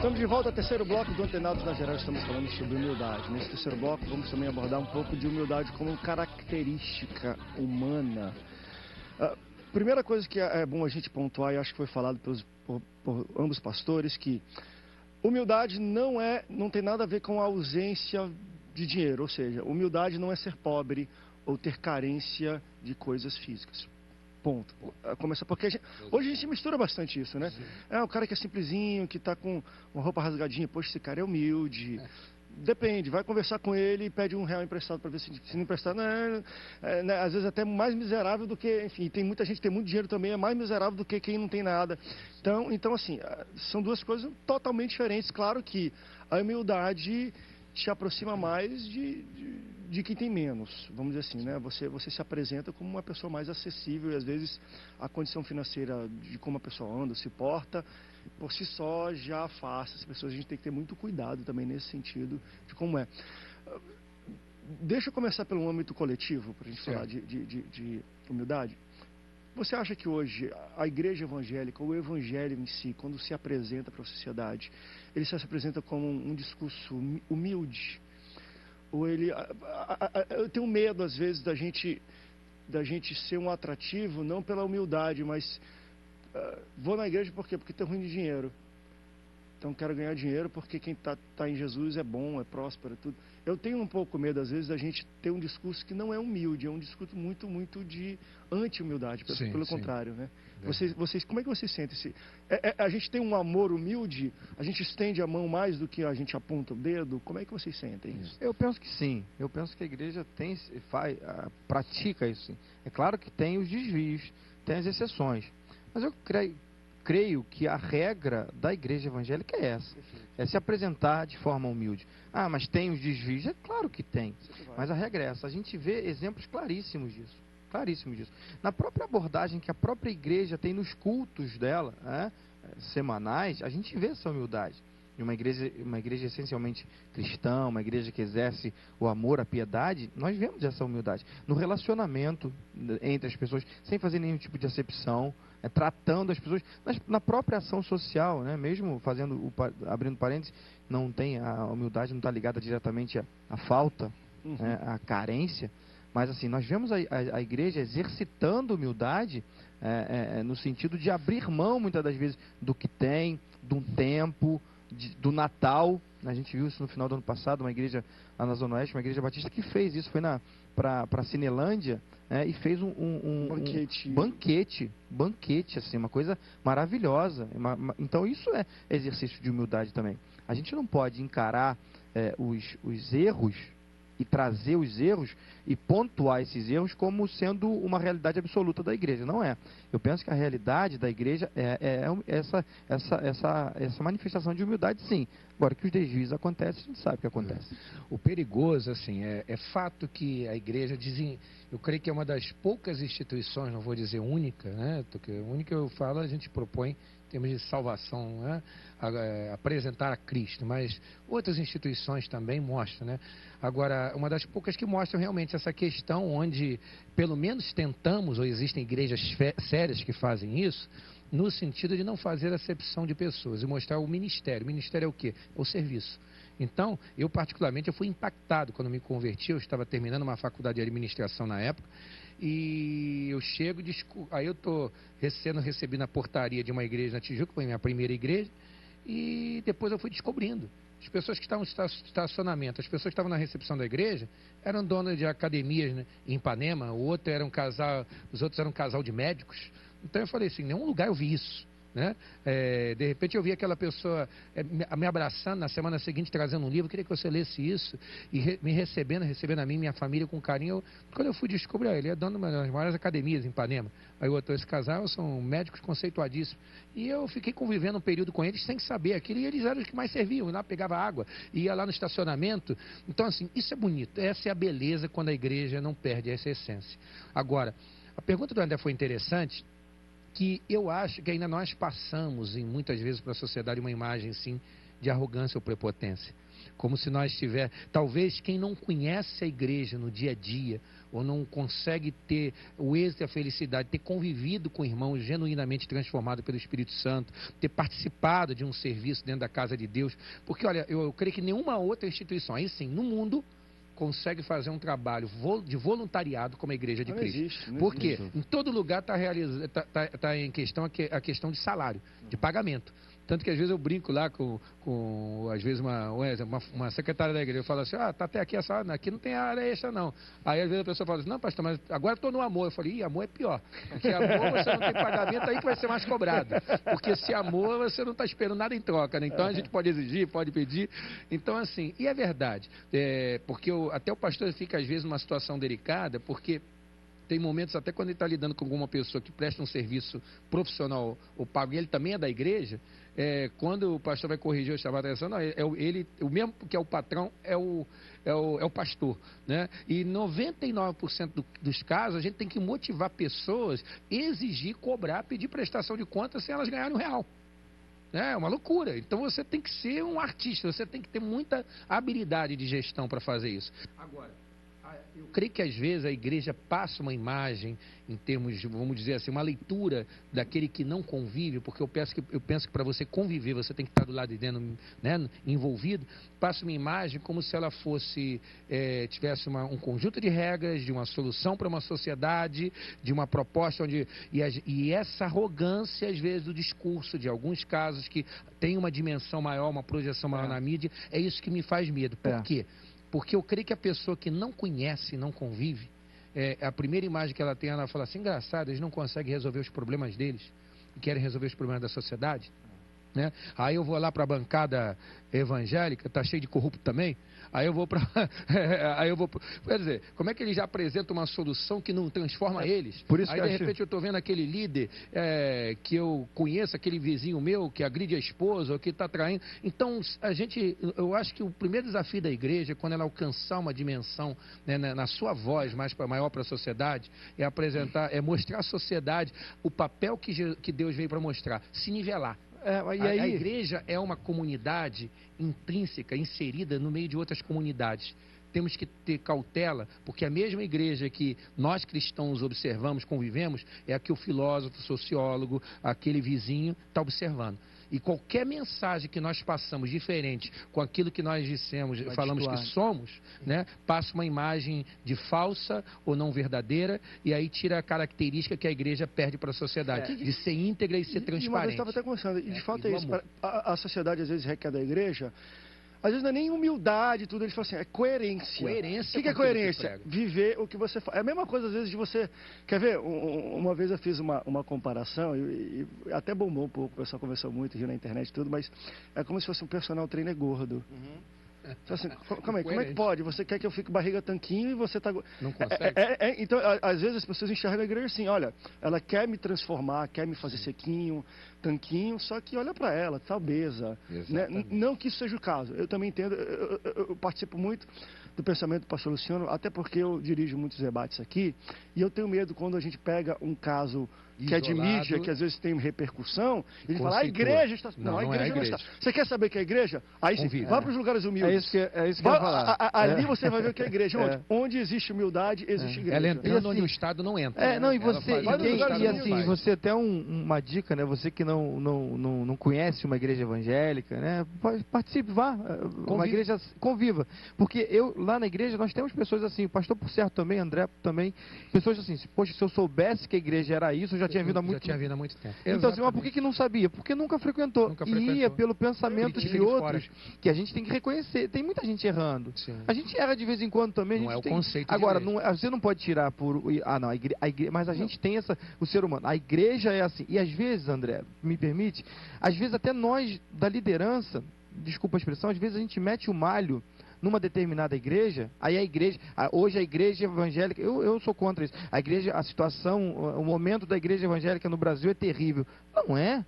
Estamos de volta ao terceiro bloco do Antenados na Geral. Estamos falando sobre humildade. Nesse terceiro bloco vamos também abordar um pouco de humildade como característica humana. Primeira coisa que é bom a gente pontuar, e acho que foi falado por ambos pastores, que humildade não tem nada a ver com a ausência de dinheiro. Ou seja, humildade não é ser pobre ou ter carência de coisas físicas. Ponto. Começa porque hoje a gente mistura bastante isso, né? O cara que é simplesinho, que está com uma roupa rasgadinha, poxa, esse cara é humilde. Depende, vai conversar com ele e pede R$1 emprestado para ver se não emprestar. Né, às vezes até mais miserável do que, enfim, tem muita gente que tem muito dinheiro também, é mais miserável do que quem não tem nada. Então assim, são duas coisas totalmente diferentes. Claro que a humildade te aproxima mais de quem tem menos, vamos dizer assim, né? Você se apresenta como uma pessoa mais acessível e às vezes a condição financeira de como a pessoa anda, se porta, por si só já afasta as pessoas. A gente tem que ter muito cuidado também nesse sentido de como é. Deixa eu começar pelo âmbito coletivo, para a gente falar de humildade. Você acha que hoje a igreja evangélica, o evangelho em si, quando se apresenta para a sociedade, ele se apresenta como um discurso humilde? Ou ele... eu tenho medo, às vezes, da gente ser um atrativo, não pela humildade, mas vou na igreja por quê? Porque estou ruim de dinheiro. Então quero ganhar dinheiro porque quem está em Jesus é bom, é próspero, é tudo. Eu tenho um pouco medo, às vezes, da gente ter um discurso que não é humilde, é um discurso muito de anti-humildade, pelo contrário, né? Vocês, como é que vocês sentem? A gente tem um amor humilde? A gente estende a mão mais do que a gente aponta o dedo? Como é que vocês sentem isso? Eu penso que sim. Eu penso que a igreja pratica isso, sim. É claro que tem os desvios, tem as exceções. Mas eu creio que a regra da igreja evangélica é essa. É se apresentar de forma humilde. Mas tem os desvios? É claro que tem. Mas a regra é essa. A gente vê exemplos claríssimos disso. Na própria abordagem que a própria igreja tem nos cultos dela, semanais, a gente vê essa humildade. Uma igreja essencialmente cristã, uma igreja que exerce o amor, a piedade, nós vemos essa humildade. No relacionamento entre as pessoas, sem fazer nenhum tipo de acepção, tratando as pessoas, na própria ação social, né? Mesmo abrindo parênteses, a humildade não está ligada diretamente à falta, à carência, mas assim, nós vemos a igreja exercitando humildade no sentido de abrir mão, muitas das vezes, do que tem, de um tempo, do Natal. A gente viu isso no final do ano passado, uma igreja lá na Zona Oeste, uma igreja batista que fez isso, foi para a Cinelândia, e fez um banquete, assim, uma coisa maravilhosa. Então isso é exercício de humildade também. A gente não pode encarar os erros e trazer os erros e pontuar esses erros como sendo uma realidade absoluta da igreja. Não é. Eu penso que a realidade da igreja é essa manifestação de humildade, sim. Agora que os desvios acontecem, a gente sabe que acontece. O perigoso, assim, é fato que a igreja eu creio que é uma das poucas instituições, não vou dizer única, né? Porque única eu falo, a gente propõe em termos de salvação, né? Apresentar a Cristo, mas outras instituições também mostram, né? Agora, uma das poucas que mostram realmente essa questão onde, pelo menos tentamos, ou existem igrejas sérias que fazem isso, no sentido de não fazer acepção de pessoas e mostrar o ministério. O ministério é o quê? É o serviço. Então, eu particularmente, eu fui impactado quando me converti. Eu estava terminando uma faculdade de administração na época e eu chego, aí eu estou sendo recebido na portaria de uma igreja na Tijuca, foi a minha primeira igreja, e depois eu fui descobrindo. As pessoas que estavam no estacionamento, as pessoas que estavam na recepção da igreja, eram donas de academias, né, em Ipanema, os outros eram um casal de médicos. Então eu falei assim, em nenhum lugar eu vi isso, né? De repente eu vi aquela pessoa me abraçando na semana seguinte, trazendo um livro, queria que você lesse isso, e me recebendo a mim e minha família com carinho. Quando eu fui descobrir, ele é dono de uma das maiores academias em Ipanema. Aí o outro, esse casal são médicos conceituadíssimos. E eu fiquei convivendo um período com eles sem saber aquilo, e eles eram os que mais serviam. E lá pegava água, ia lá no estacionamento. Então assim, isso é bonito, essa é a beleza quando a igreja não perde essa essência. Agora, a pergunta do André foi interessante, que eu acho que ainda nós passamos, muitas vezes, para a sociedade uma imagem, sim, de arrogância ou prepotência. como se nós talvez quem não conhece a igreja no dia a dia, ou não consegue ter o êxito e a felicidade, ter convivido com irmãos genuinamente transformados pelo Espírito Santo, ter participado de um serviço dentro da casa de Deus, porque olha, eu creio que nenhuma outra instituição, aí sim, no mundo, consegue fazer um trabalho de voluntariado como a Igreja de Cristo. Por quê? Em todo lugar está em questão a questão de salário, de pagamento. Tanto que às vezes eu brinco lá com às vezes uma secretária da igreja, eu falo assim, tá até aqui essa aqui não tem área extra não. Aí às vezes a pessoa fala assim, não pastor, mas agora estou no amor. Eu falei, amor é pior, porque amor você não tem pagamento, aí que vai ser mais cobrado. Porque se amor você não está esperando nada em troca, né? Então a gente pode exigir, pode pedir. Então assim, e é verdade, porque até o pastor fica às vezes numa situação delicada, porque tem momentos, até quando ele está lidando com alguma pessoa que presta um serviço profissional ou pago, e ele também é da igreja, quando o pastor vai corrigir ou chamar a atenção, não, o mesmo que é o patrão é o pastor, né? E 99% dos casos, a gente tem que motivar pessoas, exigir, cobrar, pedir prestação de contas sem elas ganharem R$1. É uma loucura. Então você tem que ser um artista, você tem que ter muita habilidade de gestão para fazer isso. Agora, eu creio que às vezes a igreja passa uma imagem em termos, vamos dizer assim, uma leitura daquele que não convive, porque eu penso que para você conviver, você tem que estar do lado de dentro, né, envolvido, passa uma imagem como se ela fosse, tivesse um conjunto de regras, de uma solução para uma sociedade, de uma proposta e essa arrogância, às vezes, do discurso, de alguns casos que tem uma dimensão maior, uma projeção maior na mídia, é isso que me faz medo. Por quê? Porque eu creio que a pessoa que não conhece, não convive, a primeira imagem que ela tem, ela fala assim, engraçado, eles não conseguem resolver os problemas deles, e querem resolver os problemas da sociedade, né? Aí eu vou lá para a bancada evangélica, está cheio de corrupto também, aí eu vou para... quer dizer, como é que eles já apresentam uma solução que não transforma eles? Por isso aí de repente eu estou vendo aquele líder que eu conheço, aquele vizinho meu que agride a esposa ou que está traindo. Então, eu acho que o primeiro desafio da igreja, quando ela alcançar uma dimensão, né, na sua voz maior para a sociedade, é mostrar à sociedade o papel que Deus veio para mostrar, se nivelar. A igreja é uma comunidade intrínseca, inserida no meio de outras comunidades. Temos que ter cautela, porque a mesma igreja que nós cristãos observamos, convivemos, é a que o filósofo, o sociólogo, aquele vizinho está observando. E qualquer mensagem que nós passamos diferente com aquilo que nós dissemos, falamos que somos, né, passa uma imagem de falsa ou não verdadeira, e aí tira a característica que a igreja perde para a sociedade, de ser íntegra e ser transparente. Uma vez estava até conversando, e de fato é isso, a sociedade às vezes requer da igreja, às vezes não é nem humildade, tudo, eles falam assim, é coerência. Coerência. O que é coerência? Viver o que você faz. É a mesma coisa, às vezes, de você... Quer ver? Uma vez eu fiz uma comparação, e até bombou um pouco, o pessoal conversou muito, viu na internet e tudo, mas é como se fosse um personal trainer gordo. Então, assim, calma aí, como é que pode? Você quer que eu fique barriga tanquinho e você está... Não consegue? Então, às vezes as pessoas enxergam a igreja assim, olha, ela quer me transformar, quer me fazer sequinho, tanquinho, só que olha para ela, está obesa. Né? Não que isso seja o caso. Eu também entendo, eu participo muito do pensamento do pastor Luciano, até porque eu dirijo muitos debates aqui, e eu tenho medo quando a gente pega um caso que é de mídia, que às vezes tem repercussão, e ele fala, a igreja está... Não, a igreja não está. Você quer saber que é a igreja? Aí sim, vá para os lugares humildes. É isso que eu ia falar. Ali você vai ver o que é a igreja. Onde existe humildade, existe igreja. Ela entrando onde o Estado não entra. Você até uma dica, né? Você que não conhece uma igreja evangélica, né? Participe, vá. Uma igreja, conviva. Porque lá na igreja nós temos pessoas assim, o pastor por certo também, André também, pessoas assim, poxa, se eu soubesse que a igreja era isso, eu já tinha vindo há muito tempo. Então, assim, mas por que não sabia? Porque nunca frequentou. E ia pelo pensamento de outros, que a gente tem que reconhecer. Tem muita gente errando. Sim. A gente erra de vez em quando também. Não é o conceito. Agora, você não pode tirar por... não, a igreja, mas a gente tem o ser humano. A igreja é assim. E às vezes, André, me permite, às vezes até nós, da liderança, desculpa a expressão, às vezes a gente mete o malho numa determinada igreja, aí hoje a igreja evangélica, eu sou contra isso, a situação, o momento da igreja evangélica no Brasil é terrível. Não é.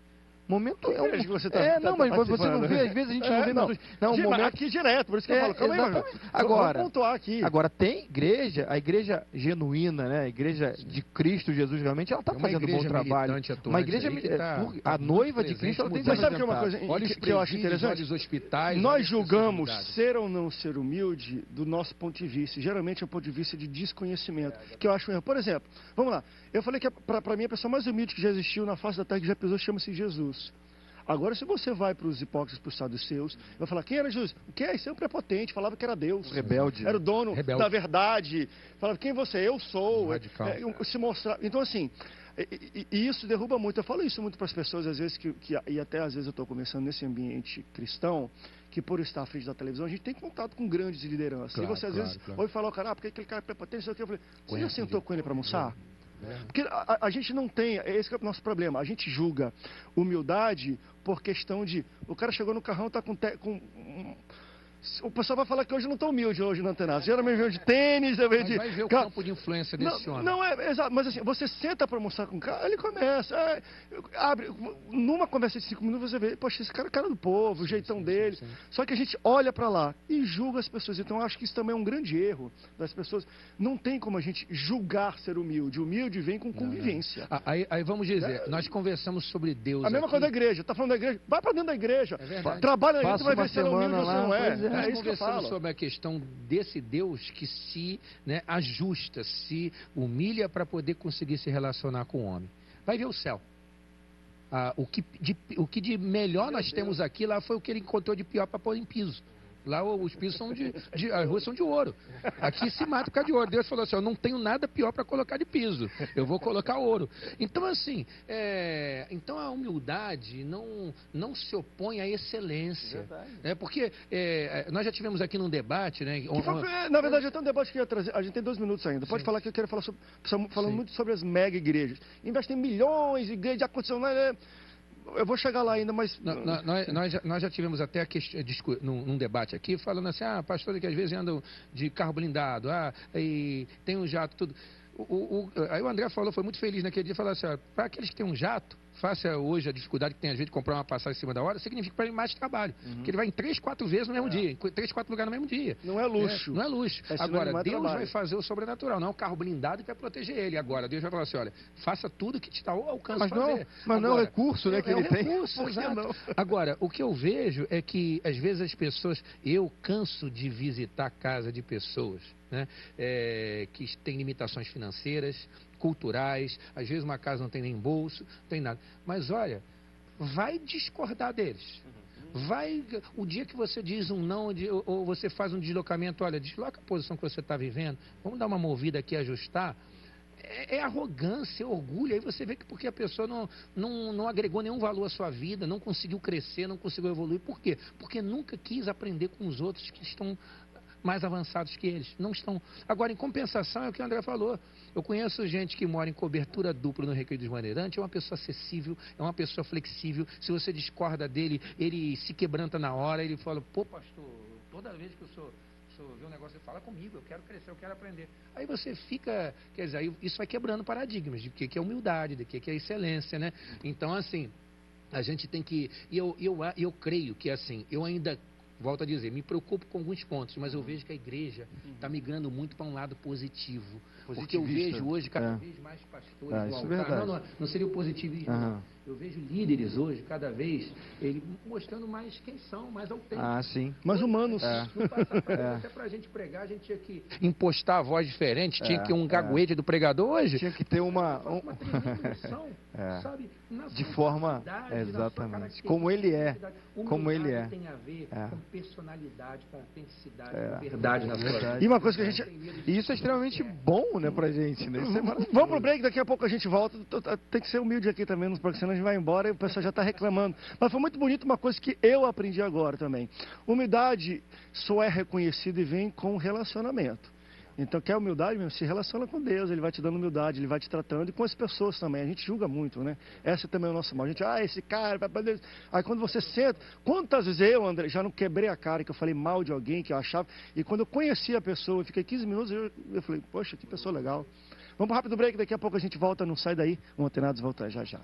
Momento Que igreja que você tá não, mas você não participando? vê, às vezes a gente não vê. Não, Não, o mas momento... aqui direto, por isso que eu falo, calma aí, mano. exatamente. Agora, Vamos pontuar aqui. Agora, tem igreja, a igreja genuína, né? A igreja de Cristo Jesus, realmente, ela está É uma fazendo um bom igreja trabalho. militante atuante Uma igreja, aí que tá a noiva de Cristo, ela tem que Mas ser sabe que é uma apresentada. coisa Olha os que eu acho presídios, interessante? olha os hospitais. Nós olha as julgamos pessoas ser ou não ser humilde do nosso ponto de vista. Geralmente é um ponto de vista de desconhecimento, que eu acho um erro. Por exemplo, vamos lá. Eu falei que para mim a pessoa mais humilde que já existiu na face da terra que já pisou chama-se Jesus. Agora, se você vai para os hipócritas, para os saduceus, vai falar, quem era Jesus? O que é? Isso é um prepotente, falava que era Deus. Rebelde. Era o dono Rebelde. da verdade. Falava, quem você é? Eu sou. Radical. Se mostrar. Então, assim, e isso derruba muito. Eu falo isso muito para as pessoas, às vezes, e até às vezes eu estou começando nesse ambiente cristão, que por estar à frente da televisão, a gente tem contato com grandes lideranças. Claro, e você, às claro, vezes, claro. ouve falar, cara, porque aquele cara é prepotente, sei o que. Eu falei, você já Conhece, sentou com ele para almoçar? É. Porque a gente não tem, esse que é o nosso problema, a gente julga humildade por questão de, o cara chegou no carrão, tá o pessoal vai falar que hoje eu não estou humilde hoje no Antenados. Geralmente eu venho de tênis, eu venho Mas de... vai ver o Cara, campo de influência desse homem. não é, exato, mas assim, você senta para almoçar com o cara, ele começa, abre, numa conversa de 5 minutos você vê, poxa, esse cara é cara do povo, o jeitão dele. sim. Só que a gente olha para lá e julga as pessoas. Então eu acho que isso também é um grande erro das pessoas. Não tem como a gente julgar ser humilde. Humilde vem com convivência. Aí vamos dizer, nós conversamos sobre Deus A mesma aqui. coisa da igreja. Tá falando da igreja? Vai para dentro da igreja. É verdade. Trabalha aí, Passa tu vai uma ver se ela é humilde semana ou se lá, não é. pois é. Nós É isso que eu conversamos falo. sobre a questão desse Deus que se ajusta, se humilha para poder conseguir se relacionar com o homem. Vai ver o céu. O que de melhor nós temos aqui, lá foi o que ele encontrou de pior para pôr em piso. Lá os pisos são as ruas são de ouro. Aqui se mata por causa de ouro. Deus falou assim, eu não tenho nada pior para colocar de piso. Eu vou colocar ouro. Então, assim, então a humildade não se opõe à excelência. Porque nós já tivemos aqui num debate, né? Na verdade, eu tenho um debate que eu ia trazer. A gente tem 2 minutos ainda. Pode falar que eu quero falar falando muito sobre as mega igrejas. Investem milhões, igrejas, já aconteceu. Eu vou chegar lá ainda, mas... Nós já tivemos até num debate aqui, falando assim, pastores que às vezes andam de carro blindado, e tem um jato, tudo. Aí o André falou, foi muito feliz naquele dia, falou assim, para aqueles que têm um jato, faça hoje a dificuldade que tem às vezes de comprar uma passagem em cima da hora, significa para ele mais trabalho. Porque ele vai em 3, 4 vezes no mesmo dia, em 3, 4 lugares no mesmo dia. Não é luxo. Não é luxo. É Agora, sinônimo de Deus trabalho. vai fazer o sobrenatural, não é um carro blindado que vai proteger ele. Agora, Deus vai falar assim, olha, faça tudo que te está ao alcance Mas fazer. não é o Agora, recurso, né, que ele um tem. recurso, Por que exato. não? Agora, o que eu vejo é que, às vezes, as pessoas... Eu canso de visitar casa de pessoas, né, que têm limitações financeiras, culturais, às vezes uma casa não tem nem bolso, não tem nada. Mas, olha, vai discordar deles. O dia que você diz um não, ou você faz um deslocamento, olha, desloca a posição que você está vivendo, vamos dar uma movida aqui, ajustar. É arrogância, é orgulho. Aí você vê que porque a pessoa não agregou nenhum valor à sua vida, não conseguiu crescer, não conseguiu evoluir. Por quê? Porque nunca quis aprender com os outros que estão mais avançados que eles. Não estão. Agora, em compensação, é o que o André falou. Eu conheço gente que mora em cobertura dupla no Recreio dos Bandeirantes, é uma pessoa acessível, é uma pessoa flexível. Se você discorda dele, ele se quebranta na hora, ele fala, pô, pastor, toda vez que eu vê um negócio, você fala comigo, eu quero crescer, eu quero aprender. Aí você fica, quer dizer, aí isso vai quebrando paradigmas de que é humildade, de que é excelência, né? Então, assim, a gente tem que... E eu creio que, assim, eu ainda... Volto a dizer, me preocupo com alguns pontos, mas eu vejo que a igreja está migrando muito para um lado positivo. Porque eu vejo hoje cada vez mais pastores no isso é altar. verdade. Não seria o positivismo. Não. Eu vejo líderes hoje, cada vez, ele mostrando mais quem são, mais autênticos. Sim. Mais humanos. No passado, até para a gente pregar, a gente tinha que impostar a voz diferente, tinha que ter um gaguete do pregador hoje. Tinha que ter uma transmissão, sabe? de forma... Exatamente. Como ele é. Como ele é. Tem a ver com personalidade, com autenticidade, com verdade na sua vida. E uma coisa que a gente... E isso é extremamente bom, né, pra gente, né? Isso é maravilhoso. Vamos pro break, daqui a pouco a gente volta. Tem que ser humilde aqui também, porque senão a gente vai embora e o pessoal já está reclamando. Mas foi muito bonito uma coisa que eu aprendi agora também. Humildade só é reconhecida e vem com relacionamento. Então, quer humildade mesmo? Se relaciona com Deus, Ele vai te dando humildade, Ele vai te tratando, e com as pessoas também. A gente julga muito, né? Essa também é o nosso mal. A gente, esse cara... Aí quando você senta... Quantas vezes eu, André, já não quebrei a cara, que eu falei mal de alguém, que eu achava... E quando eu conheci a pessoa, eu fiquei 15 minutos, eu falei, poxa, que pessoa legal. Vamos para um rápido break, daqui a pouco a gente volta, não sai daí. O Antenados volta já já.